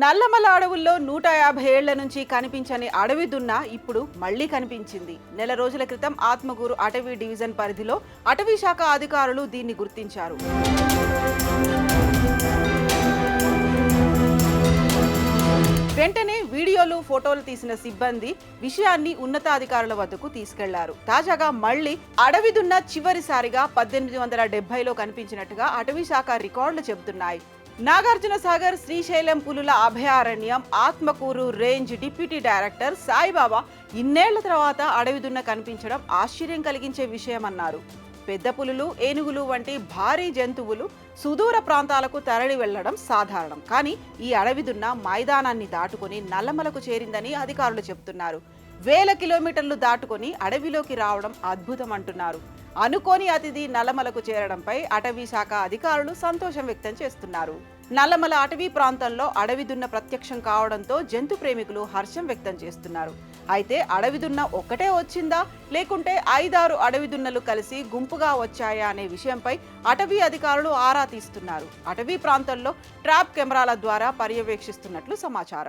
నల్లమల అడవుల్లో 150 ఏళ్ల నుంచి కనిపించని అడవి దున్న ఇప్పుడు మళ్లీ కనిపించింది. నెల రోజుల క్రితం ఆత్మకూరు అటవీ డివిజన్ పరిధిలో అటవీ శాఖ అధికారులు దీన్ని గుర్తించారు. వెంటనే వీడియోలు, ఫోటోలు తీసిన సిబ్బంది విషయాన్ని ఉన్నతాధికారుల వద్దకు తీసుకెళ్లారు. తాజాగా మళ్లీ అడవి దున్న చివరిసారిగా 1870లో కనిపించినట్టుగా అటవీ శాఖ రికార్డులు చెబుతున్నాయి. నాగార్జున సాగర్ శ్రీశైలం పులుల అభయారణ్యం Atmakur range deputy director Saibaba ఇన్నేళ్ల తర్వాత అడవి దున్న కనిపించడం ఆశ్చర్యం కలిగించే విషయమన్నారు. పెద్ద పులులు, ఏనుగులు వంటి భారీ జంతువులు సుదూర ప్రాంతాలకు తరలి వెళ్లడం సాధారణం. కానీ ఈ అడవి దున్న మైదానాన్ని దాటుకొని నల్లమలకు చేరిందని అధికారులు చెబుతున్నారు. వేల కిలోమీటర్లు దాటుకొని అడవిలోకి రావడం అద్భుతం అంటున్నారు. అనుకోని అతిథి నల్లమలకు చేరడంపై అటవీ శాఖ అధికారులు సంతోషం వ్యక్తం చేస్తున్నారు. నల్లమల అటవీ ప్రాంతంలో అడవి దున్న ప్రత్యక్షం కావడంతో జంతు ప్రేమికులు హర్షం వ్యక్తం చేస్తున్నారు. అయితే అడవి దున్న ఒక్కటే వచ్చిందా, లేకుంటే 5-6 అడవి దున్నలు కలిసి గుంపుగా వచ్చాయా అనే విషయంపై అటవీ అధికారులు ఆరా తీస్తున్నారు. అటవీ ప్రాంతంలో ట్రాప్ కెమెరాల ద్వారా పర్యవేక్షిస్తున్నట్లు సమాచారం.